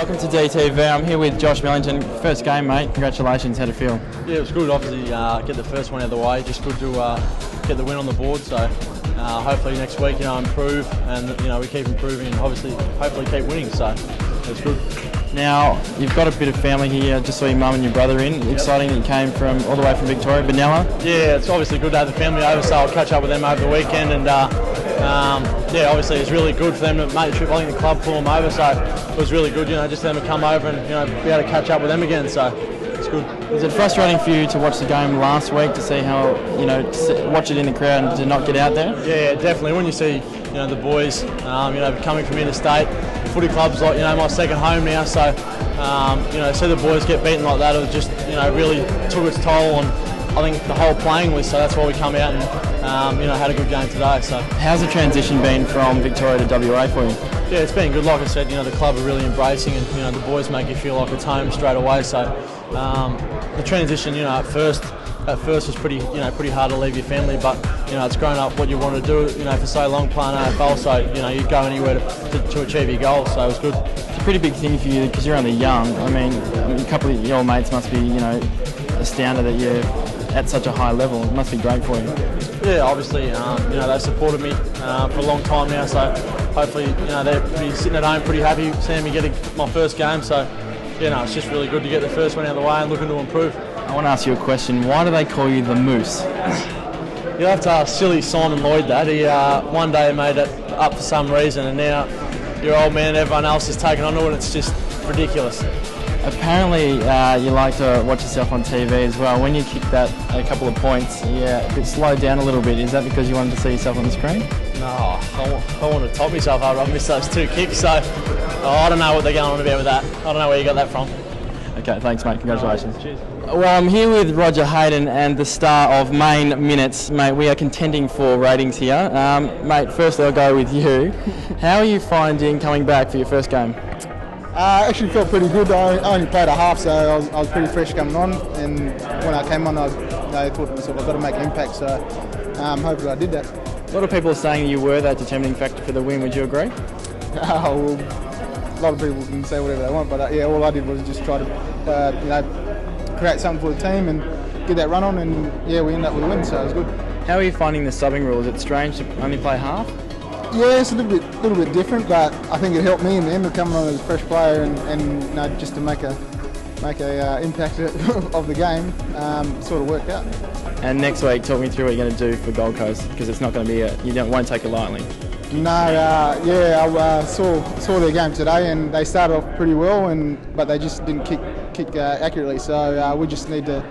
welcome to DTV. I'm here with Josh Mellington. First game, mate. Congratulations. How'd it feel? Yeah, it was good. Obviously, get the first one out of the way. Just good to get the win on the board. So hopefully next week, improve, and we keep improving, and hopefully keep winning. So it's good. Now you've got a bit of family here. Just saw your mum and your brother in. Yep. Exciting that you came from all the way from Victoria, Benalla. Yeah, it's obviously good to have the family over. So I'll catch up with them over the weekend, and yeah, obviously it's really good for them to make the trip. I think the club pulled them over, so it was really good. Just for them to come over and be able to catch up with them again. So it's good. Is it frustrating for you to watch the game last week, to see how watch it in the crowd and to not get out there? Yeah, definitely. When you see the boys coming from interstate, footy club's like my second home now. So see the boys get beaten like that, it just really took its toll on I think the whole playing list. So that's why we come out and had a good game today. So how's the transition been from Victoria to WA for you? Yeah, it's been good. Like I said, the club are really embracing, and the boys make you feel like it's home straight away. So the transition, at first was pretty hard to leave your family, but it's grown up what you want to do, for so long playing AFL. So you go anywhere to achieve your goals. So it was good. It's a pretty big thing for you because you're only young. I mean, a couple of your mates must be astounded that you're at such a high level. It must be great for you. Yeah, obviously, they've supported me for a long time now, so hopefully, they're sitting at home pretty happy seeing me getting my first game. So, it's just really good to get the first one out of the way and looking to improve. I want to ask you a question. Why do they call you the Moose? You'll have to ask silly Simon Lloyd that. He one day made it up for some reason, and now your old man and everyone else is taking on to it. It's just ridiculous. Apparently, you like to watch yourself on TV as well. When you kicked a couple of points, it slowed down a little bit. Is that because you wanted to see yourself on the screen? No, I want to top myself after I missed those two kicks. So I don't know what they're going on about with that. I don't know where you got that from. Okay, thanks, mate. Congratulations. Cheers. Well, I'm here with Roger Hayden and the star of Mayne Minutes. Mate, we are contending for ratings here. Mate, firstly I'll go with you. How are you finding coming back for your first game? I actually felt pretty good. I only played a half, so I was pretty fresh coming on. And when I came on, I thought to myself, I've got to make an impact. So hopefully I did that. A lot of people are saying you were that determining factor for the win. Would you agree? Well, a lot of people can say whatever they want, but all I did was just try to create something for the team and get that run on, and we ended up with a win, so it was good. How are you finding the subbing rule? Is it strange to only play half? Yeah, it's a little bit different, but I think it helped me in the end of coming on as a fresh player and just to make a impact of the game. Sort of worked out. And next week, talk me through what you're going to do for Gold Coast, because it's not going to be won't take it lightly. No, I saw their game today, and they started off pretty well, but they just didn't kick accurately. So we just need to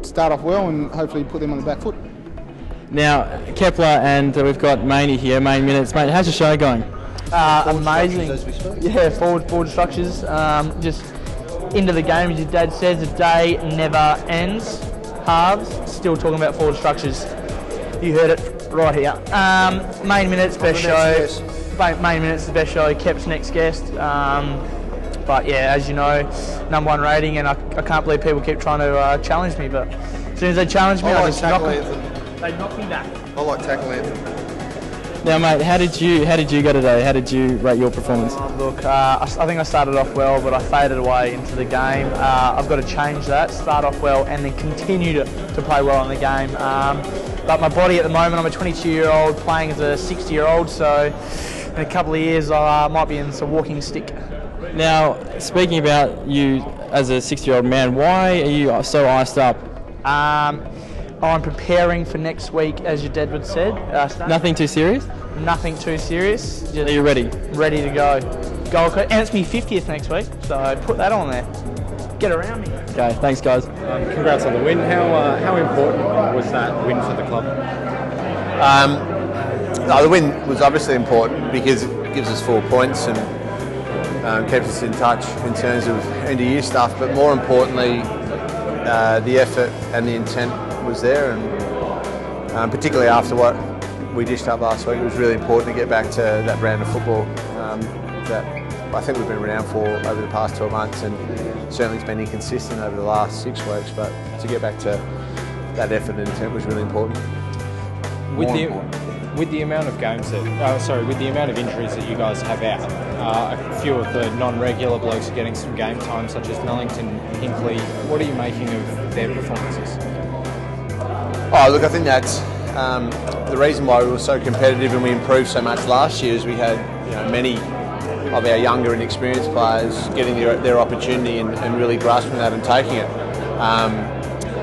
start off well and hopefully put them on the back foot. Now, Kepler and we've got Mayne here, Mayne Minutes. Mate, how's your show going? Amazing. Yeah, forward structures. Just into the game, as your dad says, the day never ends. Halves, still talking about forward structures. You heard it right here. Mayne Minutes, best show. Mayne Minutes, the best show. Kep's next guest. But yeah, as you know, #1 rating, and I can't believe people keep trying to challenge me. But as soon as they challenge me, I just knock them. They knock me back. I like tackle anthem. Now, mate, how did you go today? How did you rate your performance? Look, I think I started off well, but I faded away into the game. I've got to change that, start off well, and then continue to play well in the game. But my body at the moment, I'm a 22-year-old playing as a 60-year-old, so in a couple of years I might be in some walking stick. Now, speaking about you as a 60-year-old man, why are you so iced up? I'm preparing for next week, as your dad would said. Nothing too serious? Nothing too serious. Are you ready? Ready to go. Gold Coast, and it's my 50th next week, so put that on there. Get around me. Okay, thanks guys. Congrats on the win. How important was that win for the club? The win was obviously important because it gives us 4 points and keeps us in touch in terms of end-of-year stuff, but more importantly, the effort and the intent was there, and particularly after what we dished up last week, it was really important to get back to that brand of football that I think we've been renowned for over the past 12 months, and certainly it's been inconsistent over the last 6 weeks, but to get back to that effort and intent was really important. With the amount of games with the amount of injuries that you guys have out, a few of the non-regular blokes are getting some game time, such as Mellington, Hinkley. What are you making of their performances? Oh, look, I think that's the reason why we were so competitive and we improved so much last year is we had many of our younger and experienced players getting their opportunity and really grasping that and taking it.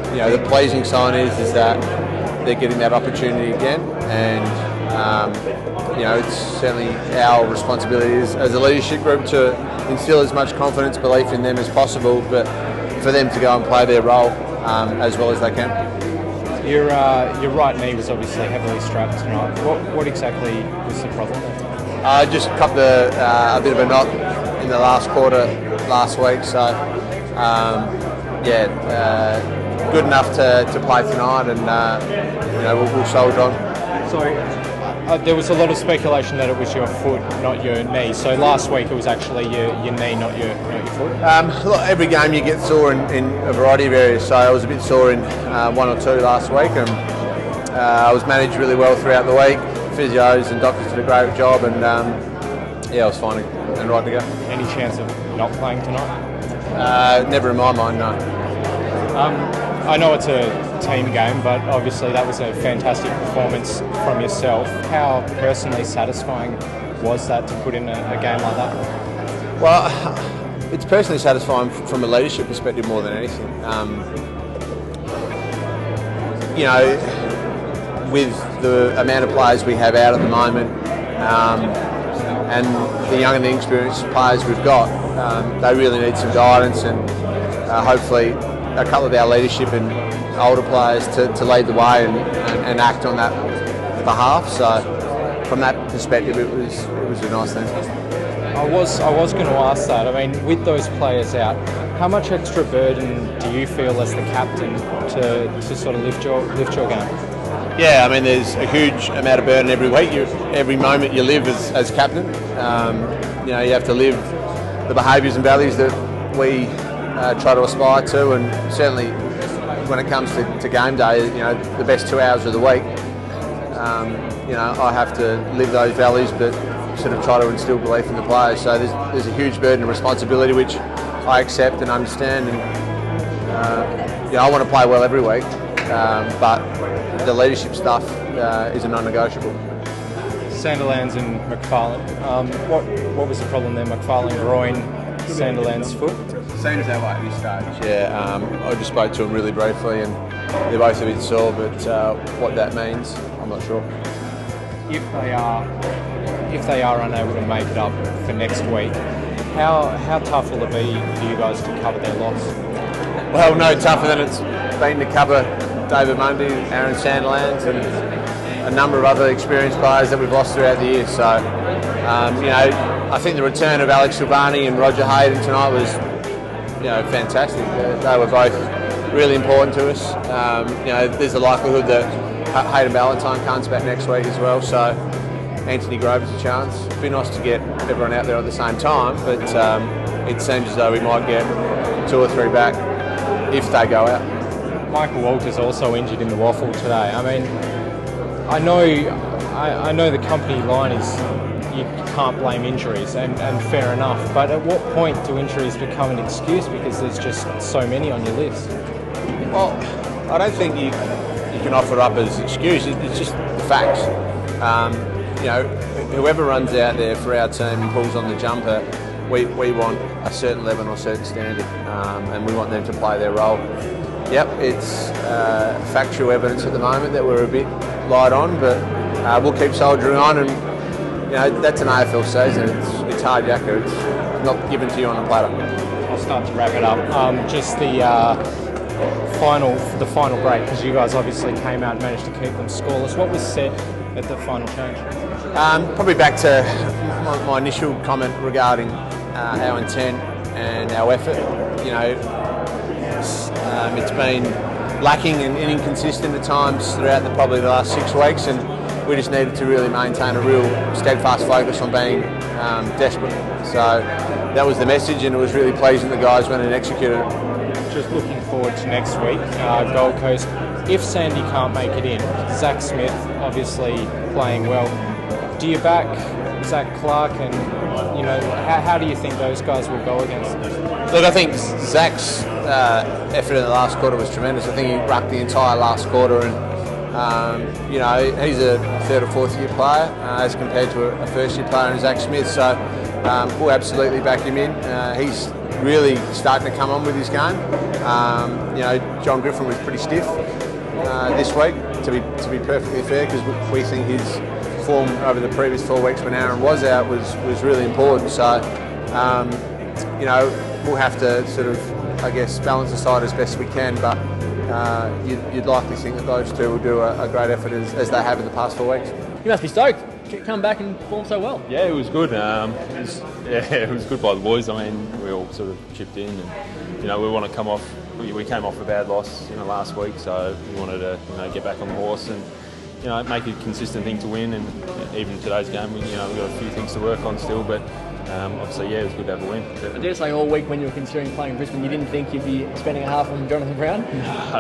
The pleasing sign is that they're getting that opportunity again, and it's certainly our responsibility as a leadership group to instill as much confidence, belief in them as possible, but for them to go and play their role as well as they can. Your right knee was obviously heavily strapped tonight. What exactly was the problem there? I just copped a bit of a knock in the last quarter last week, so good enough to play tonight, and we'll soldier on. Sorry. There was a lot of speculation that it was your foot, not your knee. So last week it was actually your knee, not your foot? Look, every game you get sore in a variety of areas. So I was a bit sore in one or two last week, and I was managed really well throughout the week. Physios and doctors did a great job, and I was fine and right to go. Any chance of not playing tonight? Never in my mind, no. I know it's a team game, but obviously that was a fantastic performance from yourself. How personally satisfying was that to put in a game like that? Well, it's personally satisfying from a leadership perspective more than anything. With the amount of players we have out at the moment, and the young and the experienced players we've got, they really need some guidance, and hopefully a couple of our leadership and older players to lead the way and act on that behalf. So from that perspective, it was a nice thing. I was going to ask that. I mean, with those players out, how much extra burden do you feel as the captain to sort of lift your game? Yeah, I mean, there's a huge amount of burden every week. Every moment you live as captain, you have to live the behaviours and values that we try to aspire to, and certainly when it comes to game day, the best 2 hours of the week, I have to live those values, but sort of try to instill belief in the players. So there's a huge burden of responsibility which I accept and understand, and I want to play well every week, but the leadership stuff is a non-negotiable. Sandilands and McFarlane. What was the problem there? McFarlane groin, Sandilands foot. Seems that way at this stage. Yeah, I just spoke to them really briefly, and they're both a bit sore, but what that means, I'm not sure. If they are unable to make it up for next week, how tough will it be for you guys to cover their loss? Well, no tougher than it's been to cover David Mundy, Aaron Sandilands, and a number of other experienced players that we've lost throughout the year. So, I think the return of Alex Silvagni and Roger Hayden tonight was, fantastic. They were both really important to us. There's a likelihood that Hayden Valentine comes back next week as well. So, Anthony Grove has a chance. It'd be nice to get everyone out there at the same time, but it seems as though we might get 2 or 3 back if they go out. Michael Walter's also injured in the waffle today. I mean, I know the company line is you can't blame injuries, and fair enough, but at what point do injuries become an excuse because there's just so many on your list? Well, I don't think you can offer it up as an excuse. It's just the facts. Whoever runs out there for our team and pulls on the jumper, we want a certain level or a certain standard, and we want them to play their role. Yep, it's factual evidence at the moment that we're a bit light on, but we'll keep soldiering on, and that's an AFL season. It's hard yakka. It's not given to you on a platter. I'll start to wrap it up. Just the final break, because you guys obviously came out and managed to keep them scoreless. What was said at the final change? Probably back to my initial comment regarding our intent and our effort. It's been lacking and inconsistent at times throughout probably the last 6 weeks, and we just needed to really maintain a real steadfast focus on being desperate. So that was the message, and it was really pleasing the guys went and executed it. Just looking forward to next week, Gold Coast. If Sandy can't make it in, Zach Smith obviously playing well. Do you back Zach Clark and You know, how do you think those guys will go against them? Look, I think Zach's effort in the last quarter was tremendous. I think he rucked the entire last quarter, and you know, he's a third or fourth year player as compared to a first year player in Zach Smith. So we'll absolutely back him in. He's really starting to come on with his game. You know, John Griffin was pretty stiff this week, to be perfectly fair, because we think his form over the previous 4 weeks when Aaron was out was really important. So you know, we'll have to sort of, I guess, balance the side as best we can, but you'd likely think that those two will do a great effort as they have in the past 4 weeks. You must be stoked. Come back and perform so well. Yeah, it was good. It was good by the boys. I mean, we all sort of chipped in, and you know, we want to come off. We came off a bad loss, you know, last week, so we wanted to, you know, get back on the horse and, you know, make it a consistent thing to win. And even today's game, we've got a few things to work on still, but obviously, yeah, it was good to have a win. I dare say all week when you were considering playing Brisbane, you didn't think you'd be spending a half on Jonathan Brown?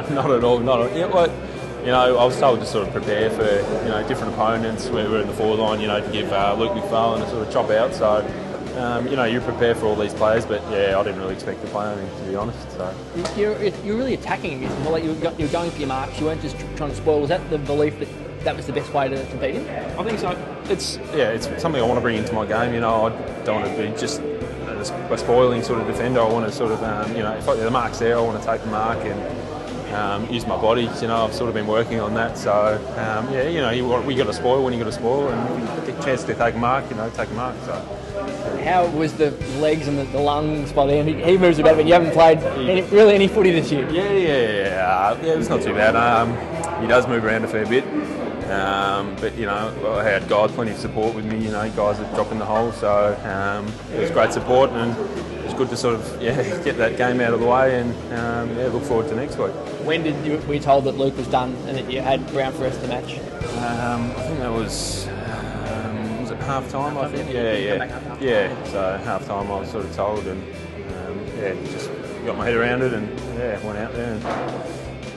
No, not at all. You know, I was told to sort of prepare for, you know, different opponents. We were in the forward line, you know, to give Luke McFarlane a sort of chop out. So, you know, you prepare for all these players, but yeah, I didn't really expect to play on him, to be honest. So you're really attacking him. Like you were going for your marks. You weren't just trying to spoil. Was that the belief that was the best way to beat him? I think so. It's something I want to bring into my game. You know, I don't want to be just a spoiling sort of defender. I want to sort of, you know, if the mark's there, I want to take the mark and use my body. You know, I've sort of been working on that. So yeah, you know, we got to spoil when you got to spoil, and if you get a chance to take a mark, you know, take a mark. So. How was the legs and the lungs by the end? He moves about, but you haven't played any footy this year. Yeah, it's not too bad. He does move around a fair bit, but you know, I had guys, plenty of support with me. You know, guys that drop in the hole, so it was great support, and it was good to sort of get that game out of the way, and look forward to next week. When were you told that Luke was done and that you had Brown for the rest of the match? I think that was it half time? I think. Yeah. So half time, I was sort of told, and just got my head around it, and went out there and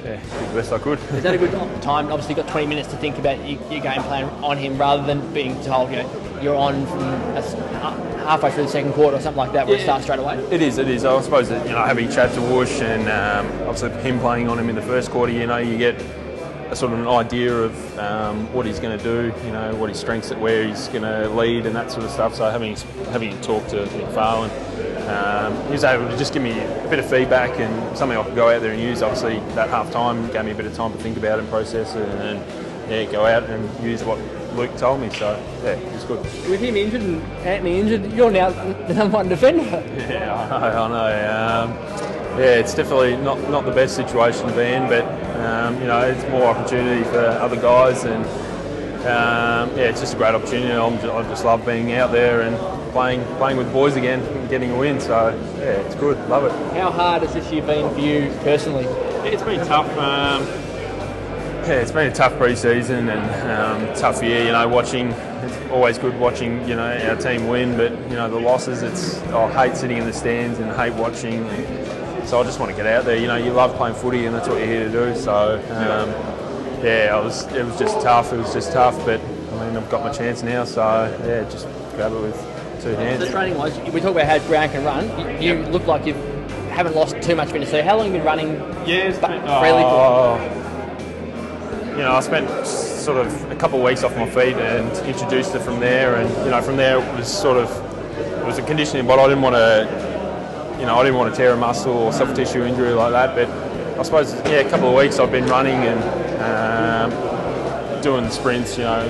did the best I could. Is that a good time? Obviously, you've got 20 minutes to think about your game plan on him, rather than being told, you know, you're on from halfway through the second quarter or something like that, where it starts straight away. It is. I suppose that, you know, having chat to Woosh and obviously him playing on him in the first quarter, you know, you get a sort of an idea of what he's going to do, you know, what his strengths are, where he's going to lead and that sort of stuff. So having talked to McFarlane, he was able to just give me a bit of feedback and something I could go out there and use. Obviously, that half time gave me a bit of time to think about it and process it, and then go out and use what Luke told me. So it was good. With him injured and Anthony injured, you're now the number one defender. Yeah, I know. It's definitely not the best situation to be in, but you know, it's more opportunity for other guys, and it's just a great opportunity. I just love being out there and playing with the boys again and getting a win. So it's good, love it. How hard has this year been for you personally? It's been tough. It's been a tough pre-season and tough year. You know, it's always good watching, you know, our team win, but you know, the losses. I hate sitting in the stands and hate watching. So I just want to get out there. You know, you love playing footy, and that's what you're here to do. So it was just tough. It was just tough, but I mean, I've got my chance now. So just grab it with 2 hands. So training wise, we talk about how Brown can run. You look like you haven't lost too much fitness. So how long have you been running? Freely for? You know, I spent sort of a couple of weeks off my feet and introduced it from there. And you know, from there it was a conditioning, but I didn't want to tear a muscle or soft tissue injury like that. But I suppose, a couple of weeks I've been running and doing sprints, you know,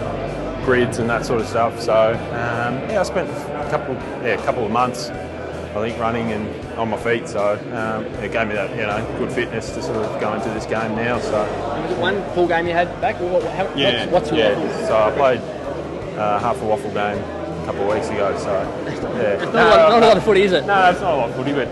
grids and that sort of stuff. So I spent a couple of months, I think, running and on my feet. So it gave me that, you know, good fitness to sort of go into this game now. So was it one full game you had back? What's your waffle? So I played half a waffle game a couple of weeks ago. So it's not a lot of footy, is it? No, it's not a lot of footy, but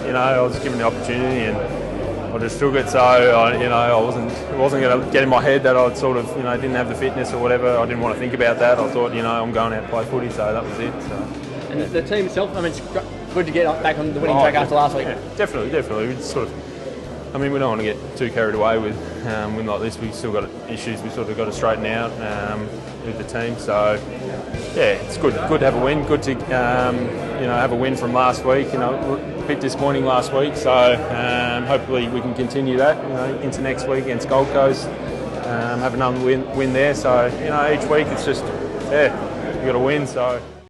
you know, I was given the opportunity and I just took it. So I wasn't going to get in my head that I'd sort of, you know, didn't have the fitness or whatever. I didn't want to think about that. I thought, you know, I'm going out to play footy, so that was it. So. And the team itself, I mean, it's good to get back on the winning track after last week. Yeah, definitely. We just sort of I mean, we don't want to get too carried away with win like this. We've still got issues we've sort of got to straighten out with the team. So, yeah, it's good to have a win. Good to have a win from last week. A bit disappointing last week. So hopefully we can continue that into next week against Gold Coast. Have another win there. So each week it's just you got to win. So.